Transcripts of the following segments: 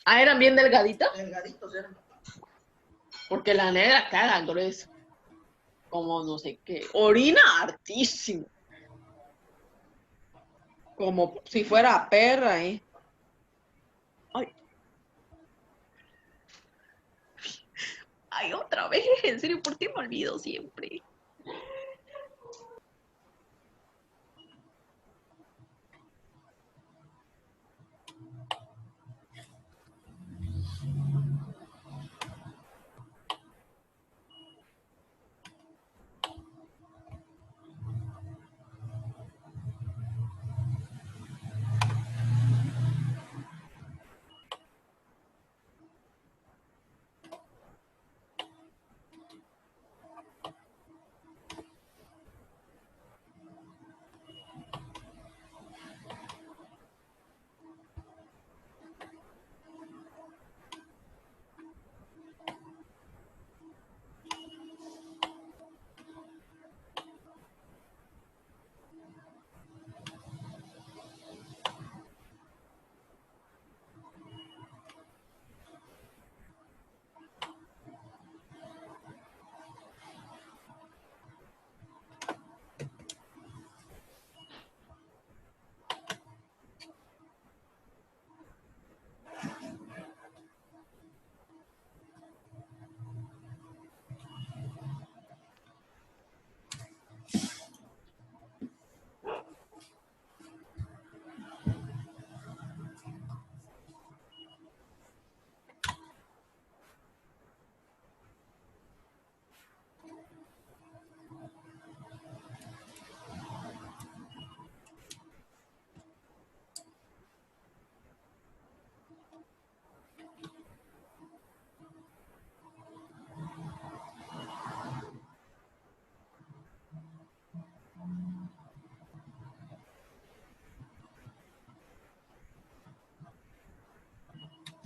Ah, ¿eran bien delgaditas? Delgaditos eran. Porque la negra cara gruesa. Como no sé qué. Orina hartísimo. Como si fuera perra, ¿eh? Ay. Ay, otra vez. En serio, ¿por qué me olvido siempre?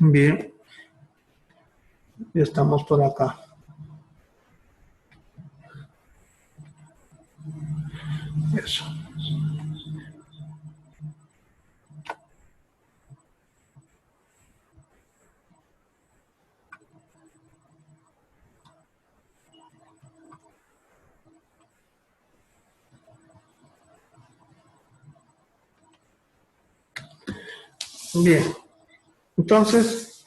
Bien, ya estamos por acá. Eso. Bien, entonces,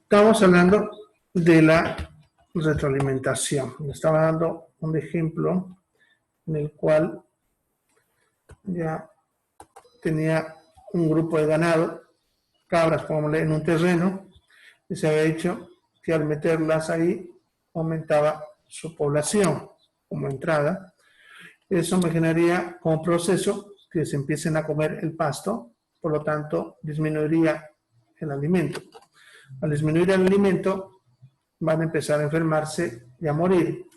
estamos hablando de la retroalimentación. Me estaba dando un ejemplo en el cual ya tenía un grupo de ganado, cabras, pongámosle, en un terreno, y se había dicho que al meterlas ahí aumentaba su población como entrada. Eso me generaría como proceso que se empiecen a comer el pasto, por lo tanto disminuiría el alimento. Al disminuir el alimento van a empezar a enfermarse y a morir,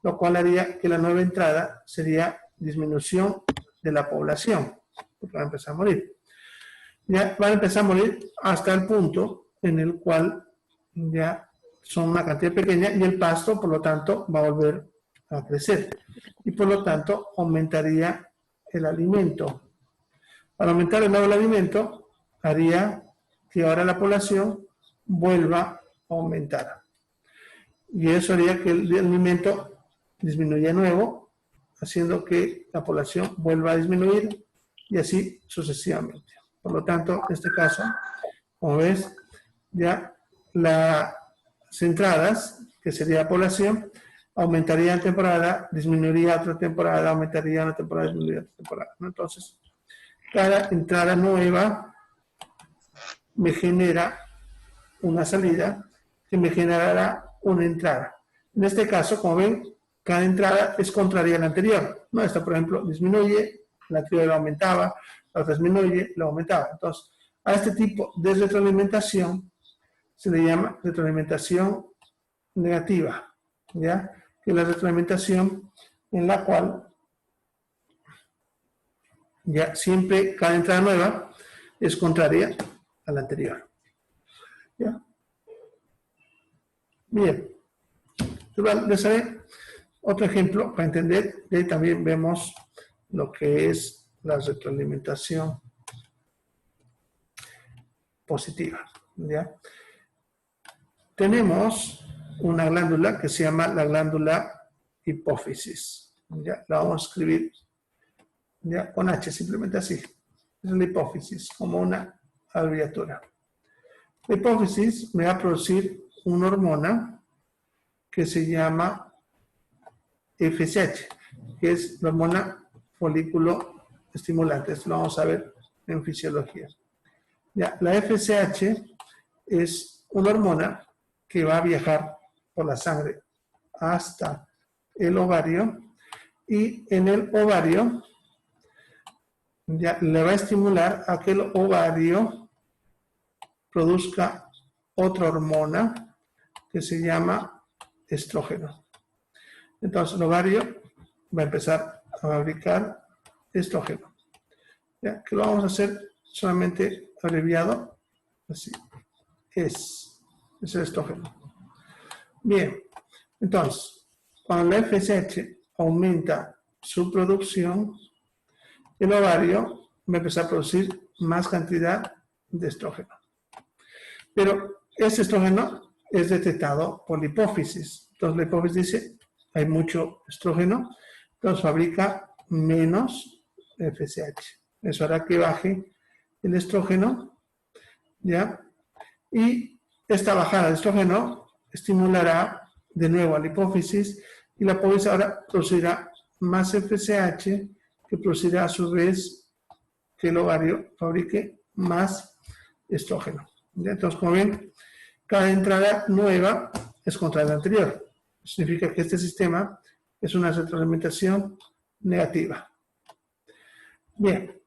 lo cual haría que la nueva entrada sería disminución de la población, porque van a empezar a morir. Ya van a empezar a morir hasta el punto en el cual ya son una cantidad pequeña y el pasto, por lo tanto, va a volver a crecer. Y por lo tanto, aumentaría el alimento. Al aumentar el nuevo alimento, haría que ahora la población vuelva a aumentar. Y eso haría que el alimento disminuya de nuevo, haciendo que la población vuelva a disminuir y así sucesivamente. Por lo tanto, en este caso, como ves, ya las entradas, que sería población, aumentaría en temporada, disminuiría otra temporada, aumentaría una temporada, disminuiría otra temporada, ¿no? Entonces, cada entrada nueva me genera una salida que me generará una entrada. En este caso, como ven, cada entrada es contraria a la anterior, ¿no? Esta, por ejemplo, disminuye, la anterior aumentaba, la otra disminuye, la aumentaba. Entonces, a este tipo de retroalimentación se le llama retroalimentación negativa, ¿ya? Que es la retroalimentación en la cual ya siempre cada entrada nueva es contraria a la anterior. ¿Ya? Bien. Les haré otro ejemplo para entender. Y ahí también vemos lo que es la retroalimentación positiva, ¿ya? Tenemos una glándula que se llama la glándula hipófisis, ¿ya? La vamos a escribir, ¿ya? Con H, simplemente así. Es la hipófisis, como una abreviatura. La hipófisis me va a producir una hormona que se llama FSH, que es la hormona folículo estimulante. Esto lo vamos a ver en fisiología. Ya, la FSH es una hormona que va a viajar por la sangre hasta el ovario y en el ovario ya le va a estimular a que el ovario produzca otra hormona que se llama estrógeno. Entonces el ovario va a empezar a fabricar estrógeno. ¿Ya? Que lo vamos a hacer solamente abreviado, así. Es el estrógeno. Bien, entonces, cuando la FSH aumenta su producción, el ovario va a empezar a producir más cantidad de estrógeno. Pero ese estrógeno es detectado por la hipófisis. Entonces la hipófisis dice, hay mucho estrógeno, entonces fabrica menos FSH. Eso hará que baje el estrógeno, ¿ya? Y esta bajada de estrógeno estimulará de nuevo a la hipófisis y la hipófisis ahora producirá más FSH que producirá a su vez que el ovario fabrique más estrógeno. ¿Ya? Entonces, como ven, cada entrada nueva es contra la anterior. Significa que este sistema es una retroalimentación negativa. Bien,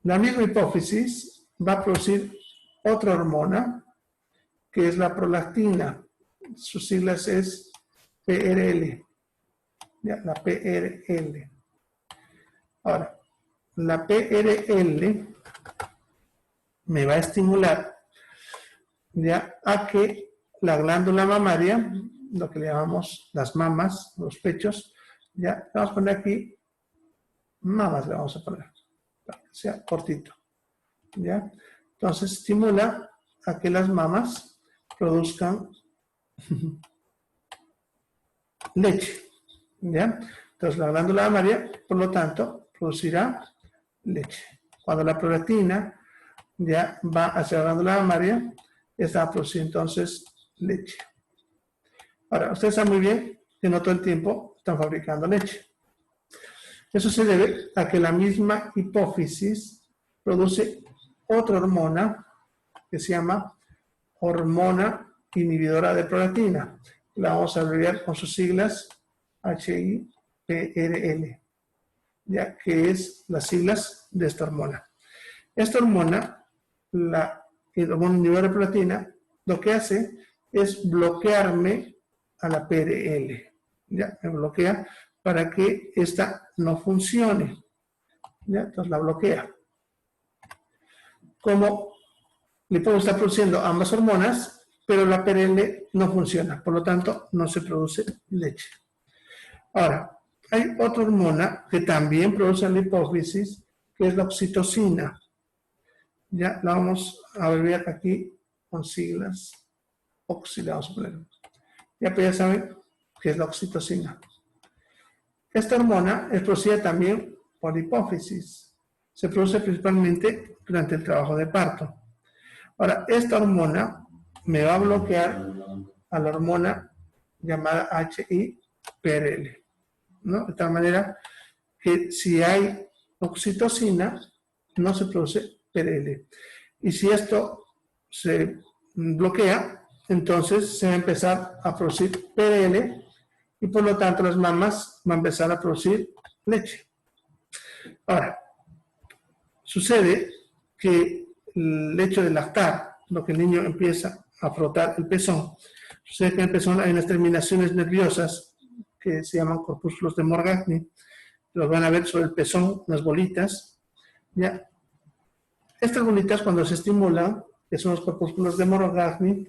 la misma hipófisis va a producir otra hormona que es la prolactina. Sus siglas es PRL. Ya, la PRL. Ahora, la PRL me va a estimular ya a que la glándula mamaria, lo que le llamamos las mamas, los pechos, ya le vamos a poner aquí, mamas le vamos a poner, para que sea cortito. ¿Ya? Entonces estimula a que las mamas produzcan leche. ¿Ya? Entonces la glándula mamaria, por lo tanto, producirá leche. Cuando la prolactina ya va hacia la glándula mamaria, esta va a producir entonces leche. Ahora, ustedes saben muy bien que no todo el tiempo están fabricando leche. Eso se debe a que la misma hipófisis produce otra hormona que se llama hormona inhibidora de prolactina. La vamos a abreviar con sus siglas HIPRL, ya que es las siglas de esta hormona. Esta hormona, la hormona inhibidora de prolactina, lo que hace es bloquearme a la PRL. Ya, me bloquea para que esta no funcione. ¿Ya? Entonces la bloquea. Como la hipófisis está produciendo ambas hormonas, pero la PRL no funciona, por lo tanto no se produce leche. Ahora, hay otra hormona que también produce la hipófisis, que es la oxitocina. Ya la vamos a abreviar aquí con siglas. Oxi, le vamos a poner. Ya, pues ya saben qué es la oxitocina. Esta hormona es producida también por hipófisis. Se produce principalmente durante el trabajo de parto. Ahora, esta hormona me va a bloquear a la hormona llamada HIPRL, ¿no? De tal manera que si hay oxitocina, no se produce PRL. Y si esto se bloquea, entonces se va a empezar a producir PRL y por lo tanto las mamas van a empezar a producir leche. Ahora, sucede que el hecho de lactar, lo que el niño empieza a frotar el pezón, sucede que en el pezón hay unas terminaciones nerviosas que se llaman corpúsculos de Morgagni, los van a ver sobre el pezón, unas bolitas, ¿ya? Estas bolitas cuando se estimulan, que son los corpúsculos de Morgagni,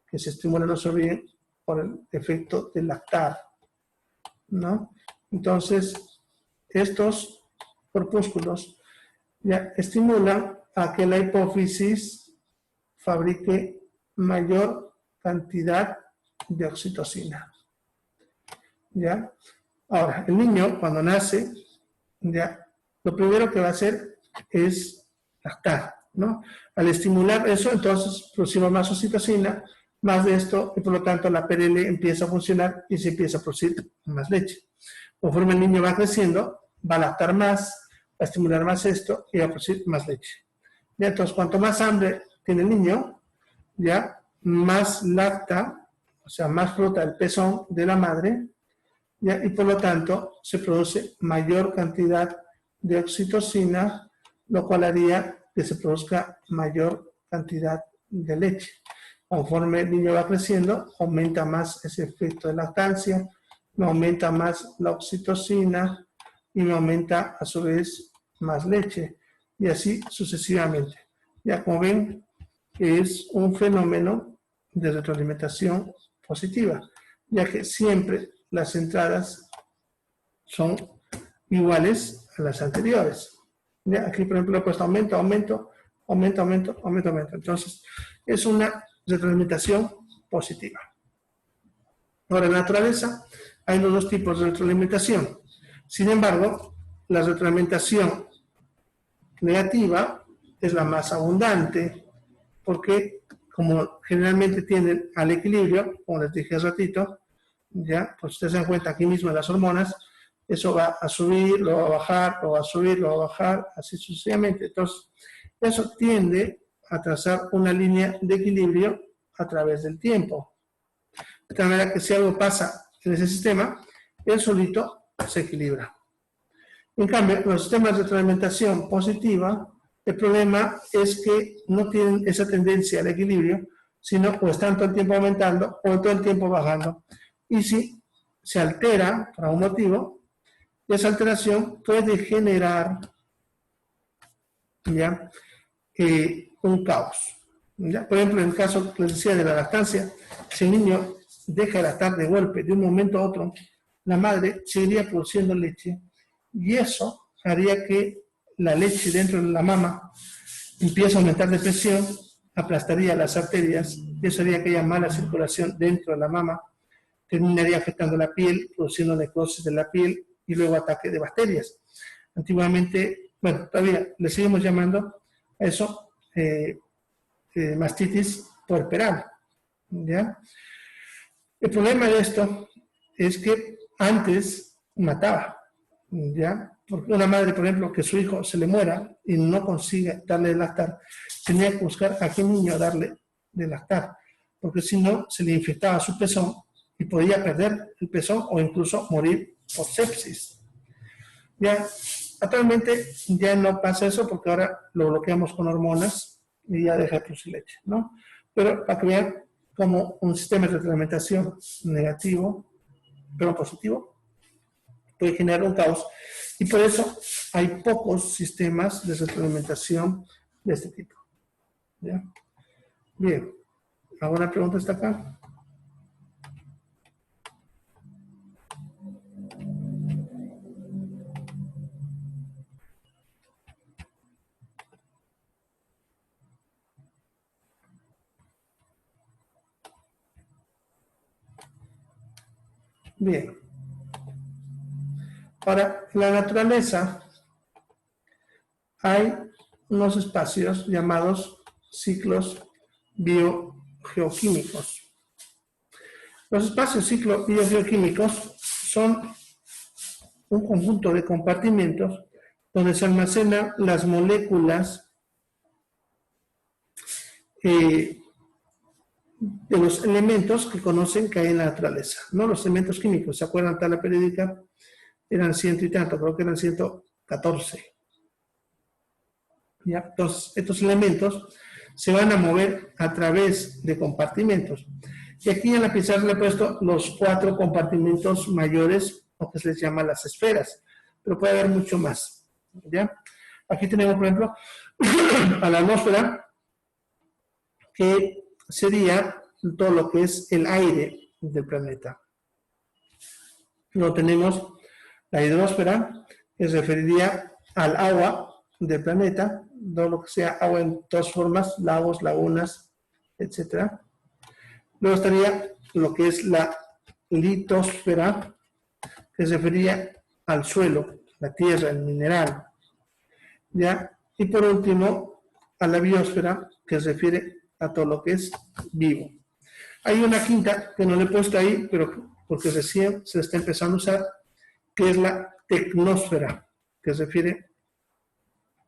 que se estimulan o se ríen por el efecto de lactar, ¿no? Entonces, estos corpúsculos ya estimulan a que la hipófisis fabrique mayor cantidad de oxitocina. ¿Ya? Ahora, el niño cuando nace, ya, lo primero que va a hacer es lactar, ¿no? Al estimular eso, entonces producimos más oxitocina, más de esto, y por lo tanto la PRL empieza a funcionar y se empieza a producir más leche. Conforme el niño va creciendo, va a lactar más, va a estimular más esto y va a producir más leche. ¿Ya? Entonces, cuanto más hambre tiene el niño, ya más lacta, o sea, más frota el pezón de la madre, ¿ya? Y por lo tanto se produce mayor cantidad de oxitocina, lo cual haría que se produzca mayor cantidad de leche. Conforme el niño va creciendo, aumenta más ese efecto de lactancia, me aumenta más la oxitocina y me aumenta a su vez más leche, y así sucesivamente. Ya como ven, es un fenómeno de retroalimentación positiva, ya que siempre las entradas son iguales a las anteriores. ¿Ya? Aquí, por ejemplo, he puesto aumento, aumento, aumento, aumento, aumento, aumento. Entonces, es una retroalimentación positiva. Ahora, en la naturaleza hay dos tipos de retroalimentación. Sin embargo, la retroalimentación negativa es la más abundante, porque como generalmente tienden al equilibrio, como les dije hace ratito, ya, pues ustedes se dan cuenta aquí mismo en las hormonas, eso va a subir, lo va a bajar, lo va a subir, lo va a bajar, así sucesivamente. Entonces, eso tiende a trazar una línea de equilibrio a través del tiempo. De tal manera que si algo pasa en ese sistema, él solito se equilibra. En cambio, los sistemas de retroalimentación positiva, el problema es que no tienen esa tendencia al equilibrio, sino o están todo el tiempo aumentando o todo el tiempo bajando. Y si se altera por algún motivo, esa alteración puede generar ¿ya? Un caos. ¿Ya? Por ejemplo, en el caso que les decía de la lactancia, si el niño deja de lactar de golpe, de un momento a otro, la madre seguiría produciendo leche y eso haría que la leche dentro de la mama empiece a aumentar de presión, aplastaría las arterias, y eso haría que haya mala circulación dentro de la mama, terminaría afectando la piel, produciendo necrosis de la piel y luego ataque de bacterias. Antiguamente, bueno, todavía le seguimos llamando a eso mastitis puerperal, ¿ya? El problema de esto es que antes mataba, ¿ya? Porque una madre, por ejemplo, que su hijo se le muera y no consigue darle de lactar, tenía que buscar a qué niño darle de lactar, porque si no, se le infectaba su pezón y podía perder el pezón o incluso morir por sepsis. Ya, actualmente ya no pasa eso porque ahora lo bloqueamos con hormonas y ya deja de producir leche, ¿no? Pero para que vean como un sistema de retroalimentación negativo, pero positivo, puede generar un caos. Y por eso hay pocos sistemas de retroalimentación de este tipo. ¿Ya? Bien, ¿alguna pregunta está acá? Bien. Ahora, en la naturaleza hay unos espacios llamados ciclos biogeoquímicos. Los espacios biogeoquímicos son un conjunto de compartimentos donde se almacenan las moléculas de los elementos que conocen que hay en la naturaleza, ¿no? Los elementos químicos, ¿se acuerdan? Tabla periódica eran 100 y tanto, creo que eran 114. ¿Ya? Entonces, estos elementos se van a mover a través de compartimentos. Y aquí en la pizarra le he puesto los 4 compartimentos mayores, lo que se les llama las esferas, pero puede haber mucho más. ¿Ya? Aquí tenemos, por ejemplo, a la atmósfera, que sería todo lo que es el aire del planeta. Luego tenemos la hidrosfera, que se referiría al agua del planeta, todo lo que sea agua en todas formas, lagos, lagunas, etc. Luego estaría lo que es la litosfera, que se refería al suelo, la tierra, el mineral, ¿ya? Y por último, a la biosfera, que se refiere a todo lo que es vivo. Hay una quinta que no le he puesto ahí, pero porque recién se está empezando a usar, que es la tecnosfera, que se refiere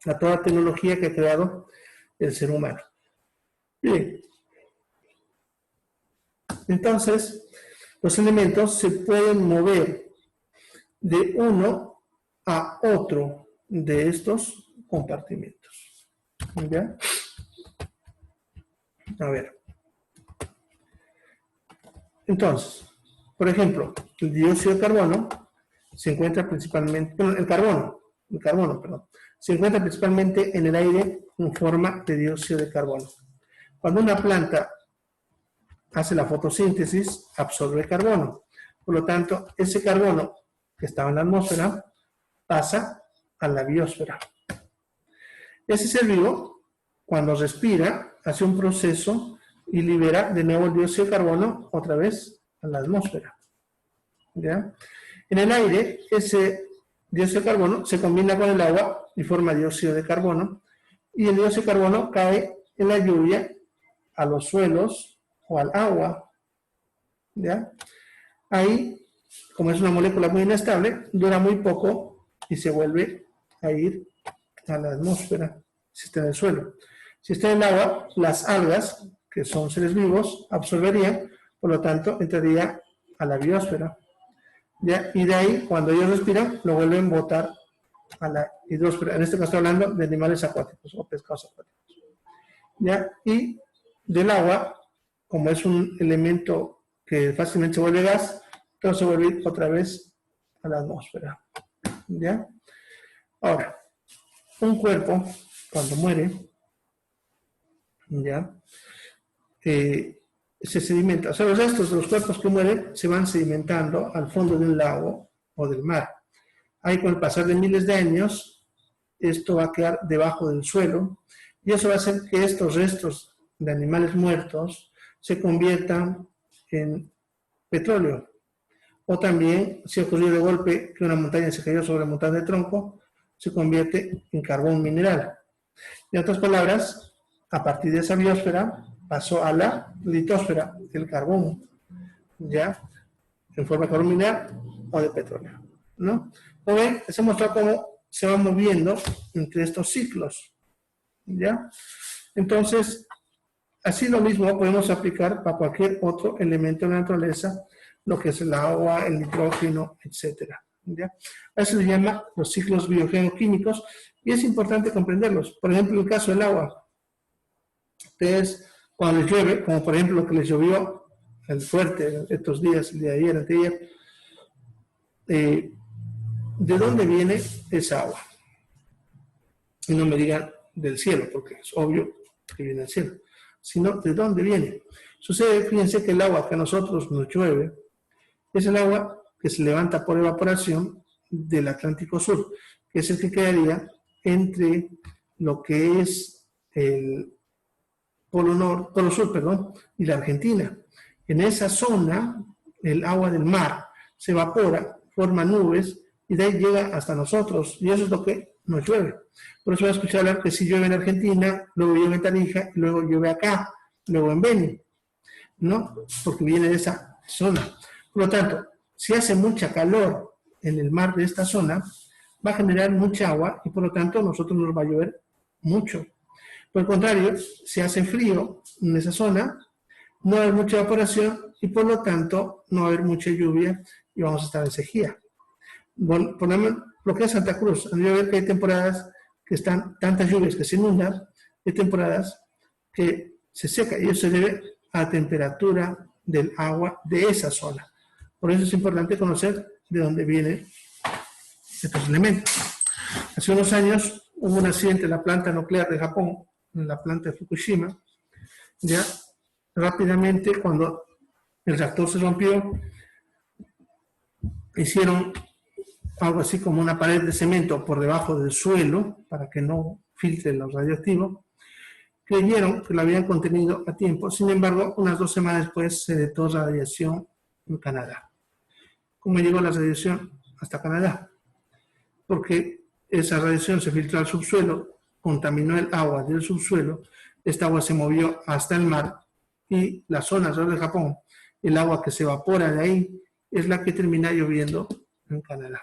a toda la tecnología que ha creado el ser humano. Bien. Entonces, los elementos se pueden mover de uno a otro de estos compartimentos. ¿Ya? A ver. Entonces, por ejemplo, el dióxido de carbono se encuentra principalmente, el carbono, perdón, se encuentra principalmente en el aire en forma de dióxido de carbono. Cuando una planta hace la fotosíntesis, absorbe carbono. Por lo tanto, ese carbono que estaba en la atmósfera pasa a la biosfera. Ese ser vivo, cuando respira, hace un proceso y libera de nuevo el dióxido de carbono otra vez a la atmósfera. ¿Ya? En el aire, ese dióxido de carbono se combina con el agua y forma dióxido de carbono, y el dióxido de carbono cae en la lluvia, a los suelos o al agua. ¿Ya? Ahí, como es una molécula muy inestable, dura muy poco y se vuelve a ir a la atmósfera, si está en el suelo. Si está en el agua, las algas, que son seres vivos, absorberían, por lo tanto, entraría a la biosfera. ¿Ya? Y de ahí, cuando ellos respiran, lo vuelven a botar a la hidrosfera. En este caso estoy hablando de animales acuáticos o pescados acuáticos. ¿Ya? Y del agua, como es un elemento que fácilmente se vuelve gas, entonces se vuelve otra vez a la atmósfera. ¿Ya? Ahora, un cuerpo, cuando muere, ¿ya? Se sedimenta. O sea, los restos de los cuerpos que mueren se van sedimentando al fondo de un lago o del mar. Ahí, con el pasar de miles de años, esto va a quedar debajo del suelo y eso va a hacer que estos restos de animales muertos se conviertan en petróleo. O también, si ocurrió de golpe que una montaña se cayó sobre la montaña de tronco, se convierte en carbón mineral. En otras palabras, a partir de esa biosfera pasó a la litosfera, el carbón, ya, en forma de carbón mineral o de petróleo, ¿no? Como ven, les he mostrado cómo se va moviendo entre estos ciclos, ¿ya? Entonces, así lo mismo podemos aplicar para cualquier otro elemento de la naturaleza, lo que es el agua, el nitrógeno, etcétera, ¿ya? A eso se llama los ciclos biogeoquímicos y es importante comprenderlos. Por ejemplo, en el caso del agua, ustedes cuando les llueve, como por ejemplo lo que les llovió el fuerte estos días, el día de ayer, anteayer, ¿de dónde viene esa agua? Y no me digan del cielo, porque es obvio que viene del cielo, sino de dónde viene. Sucede, fíjense que el agua que a nosotros nos llueve es el agua que se levanta por evaporación del Atlántico Sur, que es el que quedaría entre lo que es el Polo Sur, y la Argentina. En esa zona, el agua del mar se evapora, forma nubes y de ahí llega hasta nosotros. Y eso es lo que nos llueve. Por eso voy a escuchar hablar que si llueve en Argentina, luego llueve en Tarija, luego llueve acá, luego en Beni, ¿no? Porque viene de esa zona. Por lo tanto, si hace mucha calor en el mar de esta zona, va a generar mucha agua y por lo tanto a nosotros nos va a llover mucho. Por el contrario, si hace frío en esa zona, no va a haber mucha evaporación y por lo tanto no va a haber mucha lluvia y vamos a estar en sequía. Bueno, por lo que es Santa Cruz, van a ver que hay temporadas que están tantas lluvias que se inundan, hay temporadas que se seca y eso se debe a la temperatura del agua de esa zona. Por eso es importante conocer de dónde vienen estos elementos. Hace unos años hubo un accidente en la planta nuclear de Japón, en la planta de Fukushima. Ya rápidamente, cuando el reactor se rompió, hicieron algo así como una pared de cemento por debajo del suelo para que no filtre lo radioactivo. Creyeron que lo habían contenido a tiempo, sin embargo, unas 2 semanas después se detectó radiación en Canadá. ¿Cómo llegó la radiación hasta Canadá? Porque esa radiación se filtró al subsuelo, contaminó el agua del subsuelo, esta agua se movió hasta el mar y la zona alrededor de Japón, el agua que se evapora de ahí, es la que termina lloviendo en Canadá,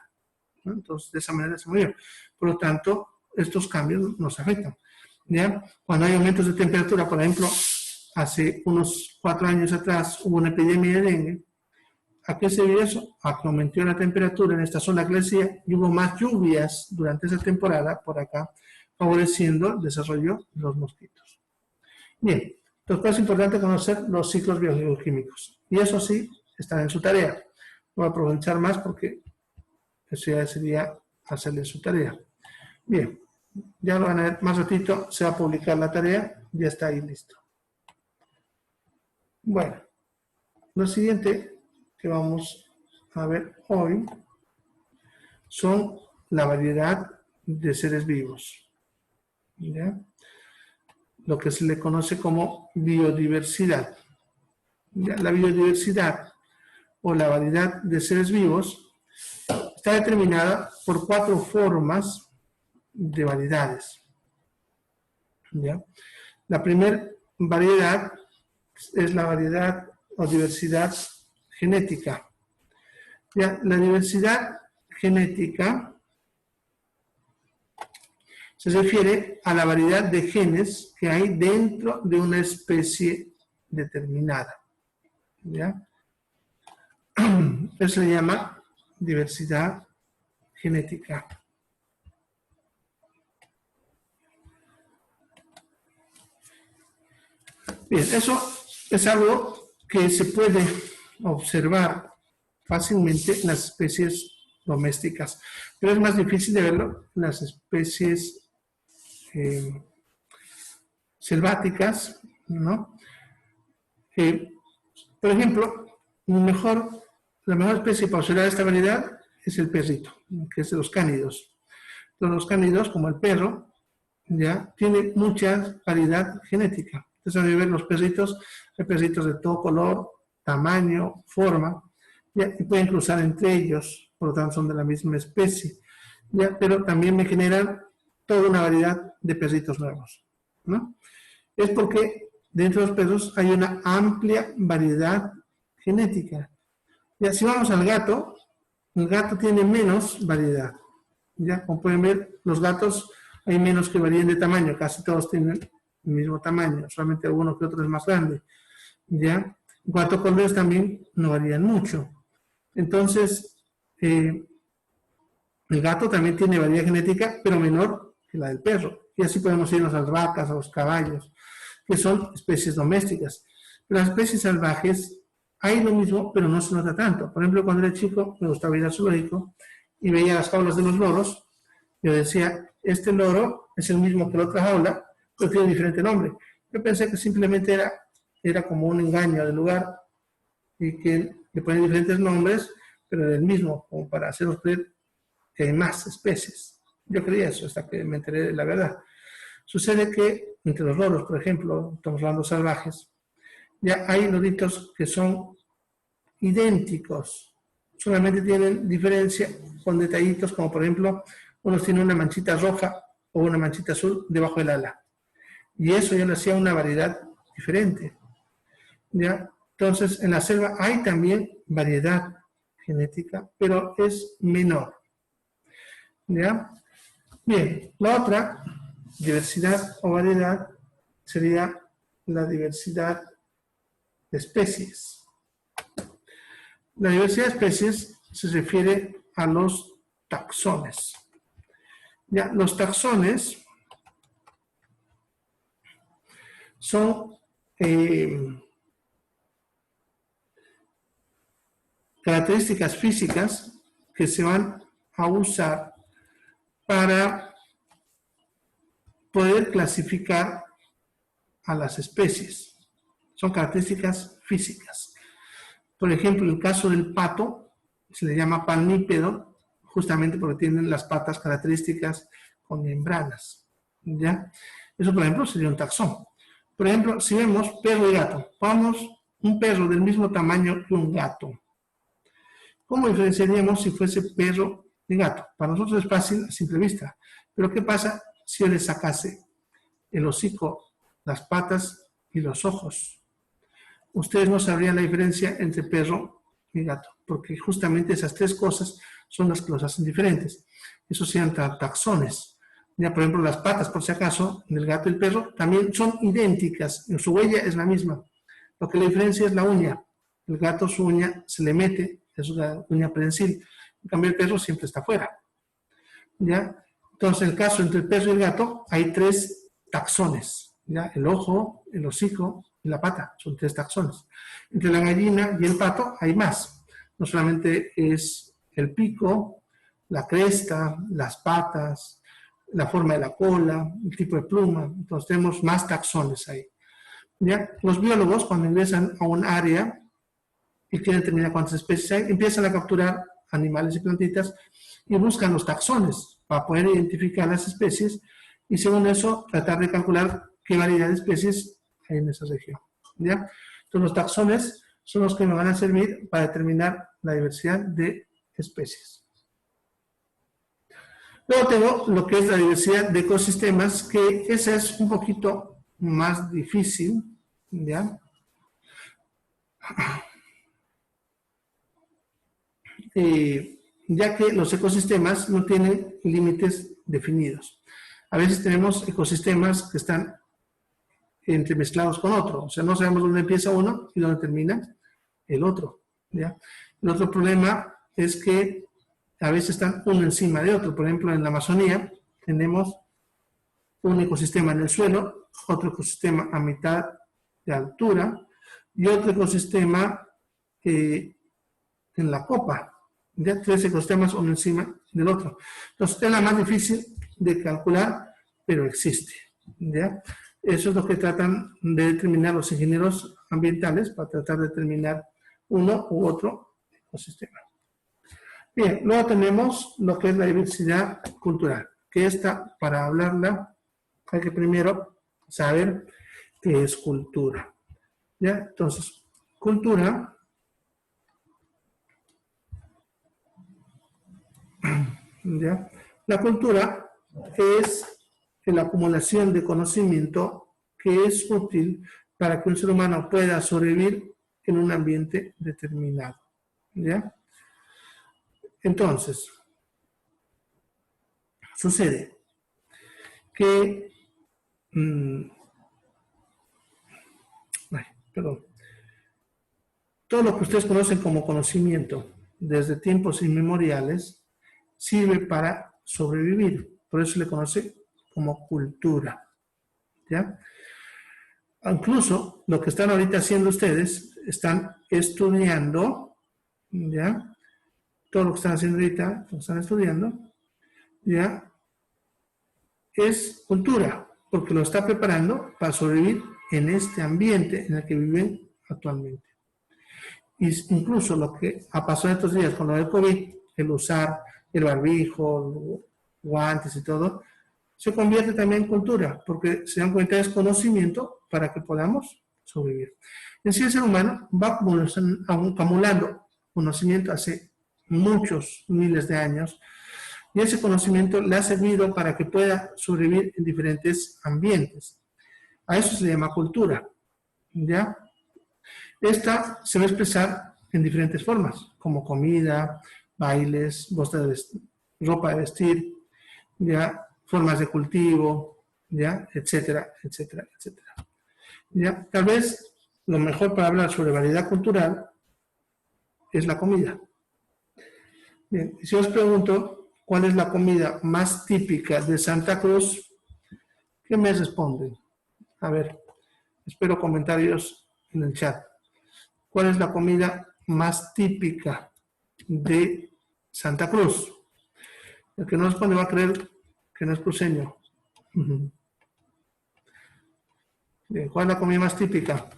¿no? Entonces, de esa manera se movió. Por lo tanto, estos cambios nos afectan, ¿ya? Cuando hay aumentos de temperatura, por ejemplo, hace unos 4 años atrás hubo una epidemia de dengue. ¿A qué se debe eso? A que aumentó la temperatura en esta zona que les decía y hubo más lluvias durante esa temporada por acá, favoreciendo el desarrollo de los mosquitos. Bien, entonces es importante conocer los ciclos biogeoquímicos. Y eso sí, está en su tarea. No voy a aprovechar más porque eso ya sería hacerle su tarea. Bien, ya lo van a ver más ratito, se va a publicar la tarea, ya está ahí listo. Bueno, lo siguiente que vamos a ver hoy son la variedad de seres vivos, ¿ya? Lo que se le conoce como biodiversidad. ¿Ya? La biodiversidad o la variedad de seres vivos está determinada por 4 formas de variedades, ¿ya? La primera variedad es la variedad o diversidad genética. ¿Ya? La diversidad genética se refiere a la variedad de genes que hay dentro de una especie determinada, ¿ya? Eso se llama diversidad genética. Bien, eso es algo que se puede observar fácilmente en las especies domésticas, pero es más difícil de verlo en las especies selváticas, ¿no? Por ejemplo, la mejor especie para observar esta variedad es el perrito, que es de los cánidos. Los cánidos, como el perro, ya tiene mucha variedad genética. Entonces, van a ver los perritos, hay perritos de todo color, tamaño, forma, ¿ya? Y pueden cruzar entre ellos, por lo tanto son de la misma especie, ¿ya? Pero también me generan toda una variedad de perritos nuevos, ¿no? Es porque dentro de los perros hay una amplia variedad genética. Ya, si vamos al gato, el gato tiene menos variedad. Ya, como pueden ver, los gatos hay menos que varían de tamaño, casi todos tienen el mismo tamaño, solamente alguno que otro es más grande. Ya, en cuanto a colores también no varían mucho. Entonces, el gato también tiene variedad genética, pero menor que la del perro. Y así podemos irnos a las vacas, a los caballos, que son especies domésticas. Pero las especies salvajes hay lo mismo, pero no se nota tanto. Por ejemplo, cuando era chico, me gustaba ir al zoológico y veía las jaulas de los loros. Yo decía, este loro es el mismo que la otra jaula, pero tiene diferente nombre. Yo pensé que simplemente era como un engaño del lugar y que le ponen diferentes nombres, pero era el mismo, como para hacernos creer que hay más especies. Yo creía eso hasta que me enteré de la verdad. Sucede que entre los loros, por ejemplo, estamos hablando salvajes, ya hay loritos que son idénticos, solamente tienen diferencia con detallitos, como por ejemplo, unos tienen una manchita roja o una manchita azul debajo del ala. Y eso ya le hacía una variedad diferente, ¿ya? Entonces, en la selva hay también variedad genética, pero es menor, ¿ya? Bien, la otra diversidad o variedad sería la diversidad de especies. La diversidad de especies se refiere a los taxones. Ya, los taxones son características físicas que se van a usar para poder clasificar a las especies. Son características físicas. Por ejemplo, en el caso del pato, se le llama palmípedo justamente porque tienen las patas características con membranas, ¿ya? Eso, por ejemplo, sería un taxón. Por ejemplo, si vemos perro y gato, pongamos un perro del mismo tamaño que un gato. ¿Cómo diferenciaríamos si fuese perro y gato? Para nosotros es fácil a simple vista, pero ¿qué pasa si yo le sacase el hocico, las patas y los ojos? Ustedes no sabrían la diferencia entre perro y gato, porque justamente esas tres cosas son las que los hacen diferentes. Esos serían taxones. Ya, por ejemplo, las patas, por si acaso, del gato y el perro también son idénticas, en su huella es la misma. Lo que la diferencia es la uña. El gato, su uña se le mete, es una uña prensil. En cambio, el perro siempre está fuera. ¿Ya? Entonces, en el caso entre el perro y el gato, hay tres taxones. ¿Ya? El ojo, el hocico y la pata, son tres taxones. Entre la gallina y el pato hay más. No solamente es el pico, la cresta, las patas, la forma de la cola, el tipo de pluma. Entonces tenemos más taxones ahí. ¿Ya? Los biólogos, cuando ingresan a un área y quieren determinar cuántas especies hay, empiezan a capturar animales y plantitas y buscan los taxones para poder identificar las especies y según eso tratar de calcular qué variedad de especies hay en esa región. ¿Ya? Entonces los taxones son los que me van a servir para determinar la diversidad de especies. Luego tengo lo que es la diversidad de ecosistemas, que esa es un poquito más difícil, ¿ya? Ya que los ecosistemas no tienen límites definidos. A veces tenemos ecosistemas que están entremezclados con otro, o sea, no sabemos dónde empieza uno y dónde termina el otro, ¿ya? El otro problema es que a veces están uno encima de otro. Por ejemplo, en la Amazonía tenemos un ecosistema en el suelo, otro ecosistema a mitad de altura y otro ecosistema en la copa. Ya tres ecosistemas uno encima del otro. Entonces, es la más difícil de calcular, pero existe. ¿Ya? Eso es lo que tratan de determinar los ingenieros ambientales para tratar de determinar uno u otro ecosistema. Bien, luego tenemos lo que es la diversidad cultural, que esta, para hablarla, hay que primero saber qué es cultura. ¿Ya? Entonces, cultura ¿ya? La cultura es la acumulación de conocimiento que es útil para que un ser humano pueda sobrevivir en un ambiente determinado. ¿Ya? Entonces, sucede que todo lo que ustedes conocen como conocimiento desde tiempos inmemoriales sirve para sobrevivir. Por eso se le conoce como cultura. ¿Ya? Incluso lo que están ahorita haciendo ustedes, están estudiando, ¿ya? Todo lo que están haciendo ahorita, lo están estudiando, ¿ya? Es cultura, porque lo está preparando para sobrevivir en este ambiente en el que viven actualmente. Y incluso lo que ha pasado estos días con lo del COVID, el usar el barbijo, guantes y todo, se convierte también en cultura, porque se dan cuenta es conocimiento para que podamos sobrevivir. En sí, el ser humano va acumulando conocimiento hace muchos miles de años, y ese conocimiento le ha servido para que pueda sobrevivir en diferentes ambientes. A eso se le llama cultura, ¿ya? Esta se va a expresar en diferentes formas, como comida, bailes, ropa de vestir, ¿ya? Formas de cultivo, ¿ya? Etcétera, etcétera, etcétera. ¿Ya? Tal vez lo mejor para hablar sobre variedad cultural es la comida. Bien, si os pregunto cuál es la comida más típica de Santa Cruz, ¿qué me responden? A ver, espero comentarios en el chat. ¿Cuál es la comida más típica de Santa Cruz? El que no responde va a creer que no es cruceño. Bien, ¿cuál es la comida más típica?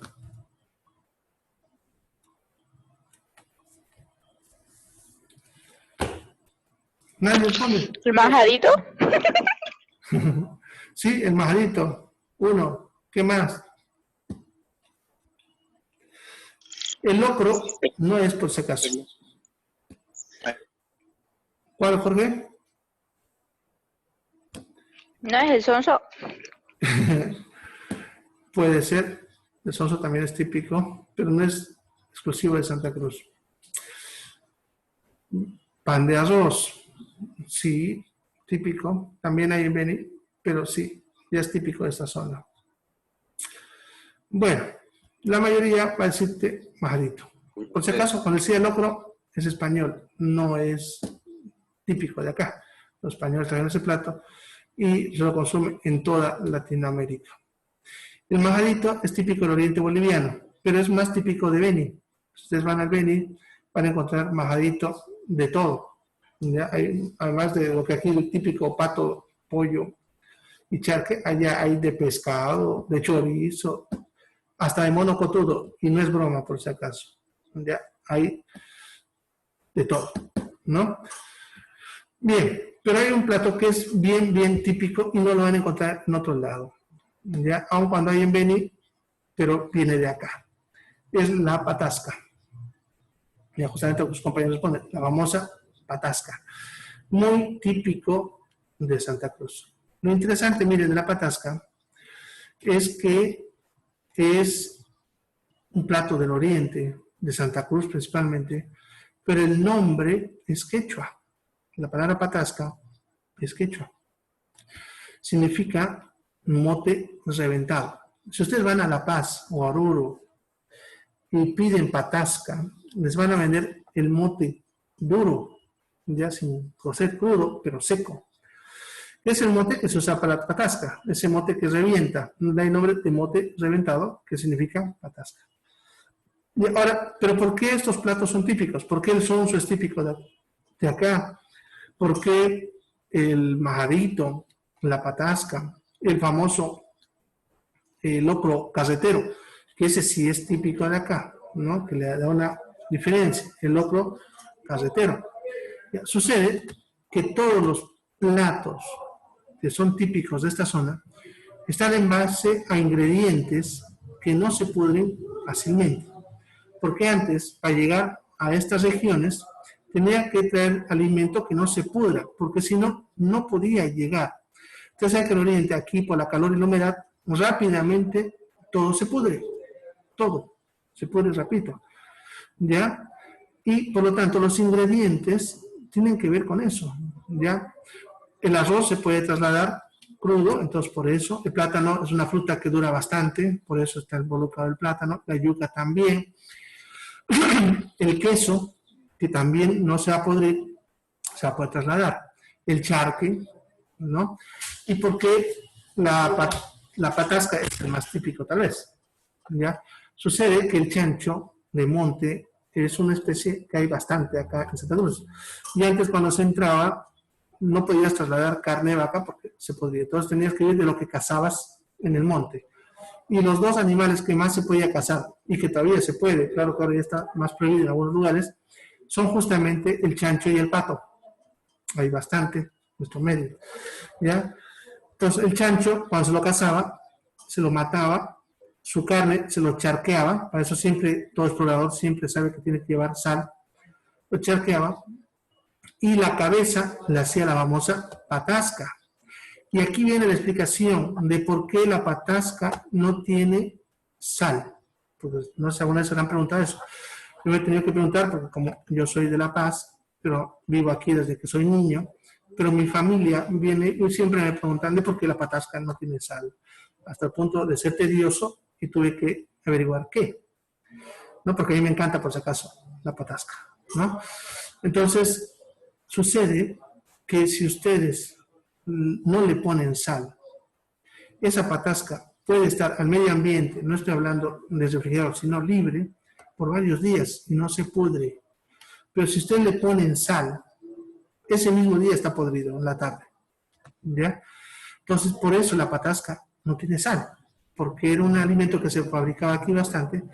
Nadie pone. ¿El majadito? Sí, el majadito. 1. ¿Qué más? El locro no es por si acaso. ¿Cuál, Jorge? ¿No es el sonso? Puede ser. El sonso también es típico, pero no es exclusivo de Santa Cruz. Pan de arroz. Sí, típico. También hay en Beni, pero sí, ya es típico de esta zona. Bueno, la mayoría va a decirte majadito. Por si acaso, cuando decía locro, es español, no es típico de acá. Los españoles traen ese plato y se lo consumen en toda Latinoamérica. El majadito es típico del oriente boliviano, pero es más típico de Beni. Si ustedes van al Beni, van a encontrar majadito de todo. ¿Ya? Además de lo que aquí es el típico pato, pollo y charque, allá hay de pescado, de chorizo, hasta de mono cotudo, y no es broma por si acaso. Ya hay de todo, ¿no? Bien, pero hay un plato que es bien típico y no lo van a encontrar en otro lado. Ya, aun cuando hay en Beni, pero viene de acá. Es la patasca. Ya justamente los compañeros responden, la famosa patasca. Muy típico de Santa Cruz. Lo interesante, miren, de la patasca es que es un plato del oriente, de Santa Cruz principalmente, pero el nombre es quechua. La palabra patasca es quechua. Significa mote reventado. Si ustedes van a La Paz o a Oruro y piden patasca, les van a vender el mote duro, ya sin cocer crudo, pero seco. Es el mote que se usa para la patasca, ese mote que revienta. Da el nombre de mote reventado, que significa patasca. Y ahora, ¿pero por qué estos platos son típicos? ¿Por qué el sonso es típico de acá? ¿Por qué el majadito, la patasca, el famoso locro carretero, que ese sí es típico de acá, ¿no? Que le da una diferencia, el locro carretero. Ya, sucede que todos los platos que son típicos de esta zona están en base a ingredientes que no se pudren fácilmente. Porque antes, para llegar a estas regiones, tenía que traer alimento que no se pudra, porque si no, no podía llegar. Ustedes saben que en el oriente, aquí por la calor y la humedad, rápidamente todo se pudre, todo se pudre rápido, ¿ya? Y por lo tanto los ingredientes tienen que ver con eso, ¿ya? El arroz se puede trasladar crudo, entonces por eso el plátano es una fruta que dura bastante, por eso está involucrado el plátano, la yuca también, el queso, que también no se va a podrir, se va a poder trasladar, el charque, ¿no? ¿Y por qué la patasca es el más típico tal vez? ¿Ya? Sucede que el chancho de monte es una especie que hay bastante acá en Santa Cruz. Y antes cuando se entraba, no podías trasladar carne de vaca porque se podría. Entonces tenías que ir de lo que cazabas en el monte. Y los dos animales que más se podía cazar, y que todavía se puede, claro que ahora ya está más prohibido en algunos lugares, son justamente el chancho y el pato. Hay bastante en nuestro medio. ¿Ya? Entonces el chancho, cuando se lo cazaba, se lo mataba, su carne se lo charqueaba, para eso siempre, todo explorador siempre sabe que tiene que llevar sal, lo charqueaba, y la cabeza le hacía la famosa patasca. Y aquí viene la explicación de por qué la patasca no tiene sal. Porque no sé, alguna vez se han preguntado eso. Yo me he tenido que preguntar, porque como yo soy de La Paz, pero vivo aquí desde que soy niño, pero mi familia viene y siempre me preguntan de por qué la patasca no tiene sal. Hasta el punto de ser tedioso y tuve que averiguar qué. ¿No? Porque a mí me encanta, por si acaso, la patasca, ¿no? Entonces, sucede que si ustedes no le ponen sal, esa patasca puede estar al medio ambiente, no estoy hablando de refrigerador, sino libre, por varios días y no se pudre. Pero si ustedes le ponen sal, ese mismo día está podrido en la tarde. ¿Ya? Entonces, por eso la patasca no tiene sal, porque era un alimento que se fabricaba aquí bastante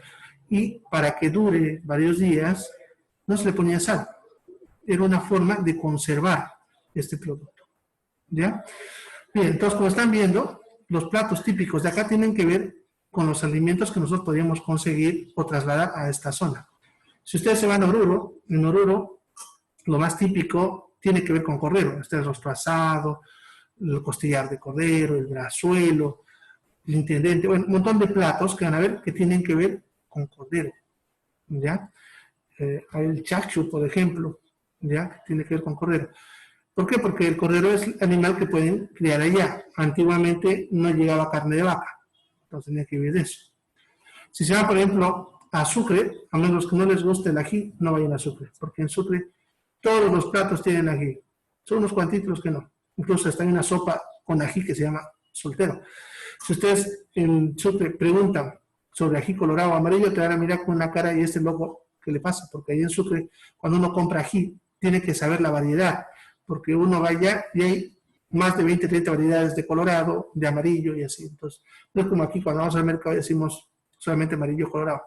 y para que dure varios días no se le ponía sal. Era una forma de conservar este producto. ¿Ya? Bien, entonces como están viendo, los platos típicos de acá tienen que ver con los alimentos que nosotros podríamos conseguir o trasladar a esta zona. Si ustedes se van a Oruro, en Oruro lo más típico tiene que ver con cordero. Este es el rostro asado, el costillar de cordero, el brazuelo, el intendente, bueno, un montón de platos que van a ver que tienen que ver con cordero, ¿ya? Hay el chachu, por ejemplo, ¿ya? Que tiene que ver con cordero. ¿Por qué? Porque el cordero es el animal que pueden criar allá. Antiguamente no llegaba carne de vaca, entonces tenía que vivir de eso. Si se van, por ejemplo, a Sucre, a menos que no les guste el ají, no vayan a Sucre, porque en Sucre todos los platos tienen ají. Son unos cuantitos los que no. Incluso está en una sopa con ají que se llama soltero. Si ustedes en Sucre preguntan sobre ají colorado o amarillo, te van a mirar con una cara y este loco, ¿qué le pasa? Porque ahí en Sucre, cuando uno compra ají, tiene que saber la variedad, porque uno va allá y hay más de 20, 30 variedades de colorado, de amarillo y así. Entonces, no es como aquí cuando vamos al mercado y decimos solamente amarillo colorado.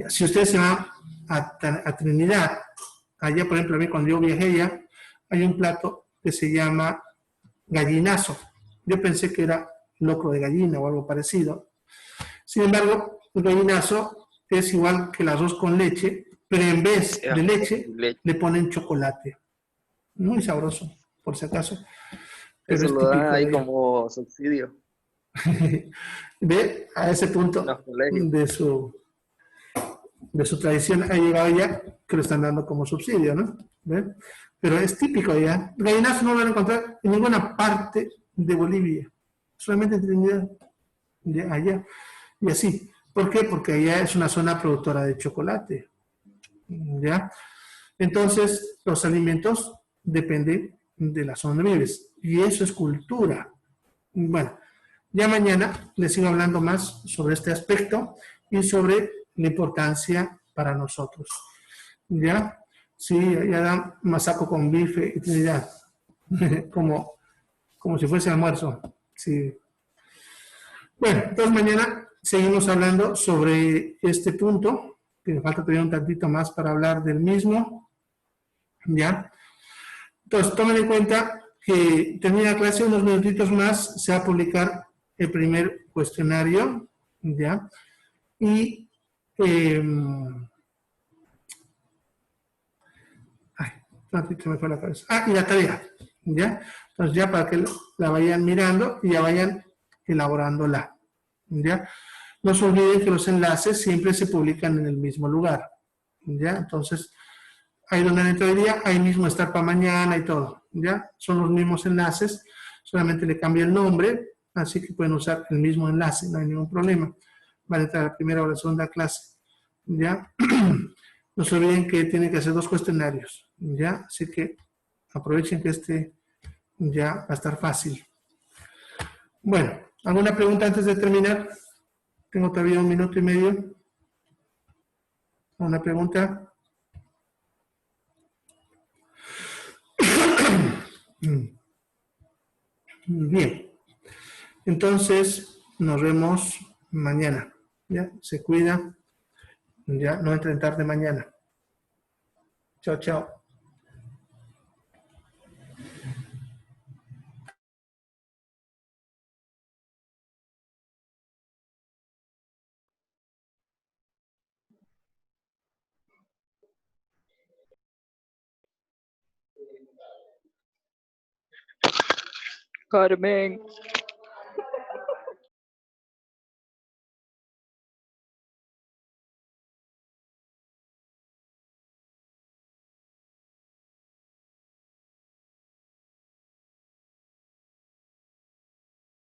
Si ustedes se van a Trinidad, allá, por ejemplo, a mí cuando yo viajé allá, hay un plato que se llama gallinazo. Yo pensé que era locro de gallina o algo parecido. Sin embargo, el gallinazo es igual que el arroz con leche, pero en vez de leche, le ponen chocolate. Muy sabroso, por si acaso. Pero Eso es lo típico dan ahí de como subsidio Ve a ese en punto los colegios. de su tradición ha llegado ya que lo están dando como subsidio, ¿no? ¿Ve? Pero es típico ya. Gallinazo no lo van a encontrar en ninguna parte de Bolivia, solamente en Trinidad, ya, allá, y así. ¿Por qué? Porque allá es una zona productora de chocolate, ¿ya? Entonces, los alimentos dependen de la zona donde vives, y eso es cultura. Bueno, ya mañana les sigo hablando más sobre este aspecto y sobre la importancia para nosotros. ¿Ya? Sí, ya dan masaco con bife y Trinidad, como si fuese almuerzo. Sí. Bueno, entonces mañana seguimos hablando sobre este punto, que me falta todavía un tantito más para hablar del mismo. ¿Ya? Entonces, tomen en cuenta que termina la clase, unos minutitos más, se va a publicar el primer cuestionario, ¿ya? Y, se me fue la cabeza. Y la tarea, ¿ya? Entonces, ya para que la vayan mirando y ya vayan elaborándola, ¿ya? No se olviden que los enlaces siempre se publican en el mismo lugar, ¿ya? Entonces, ahí donde entra el día, ahí mismo está para mañana y todo, ¿ya? Son los mismos enlaces, solamente le cambia el nombre, así que pueden usar el mismo enlace, no hay ningún problema. Van a entrar a la primera o la segunda clase, ¿ya? No se olviden que tienen que hacer 2 cuestionarios, ¿ya? Así que aprovechen que este ya va a estar fácil. Bueno, ¿alguna pregunta antes de terminar? Tengo todavía 1 minuto y medio. ¿Una pregunta? Bien. Entonces, nos vemos mañana. ¿Ya? Se cuida. Ya, no entren tarde mañana. Chao, chao. Carmen.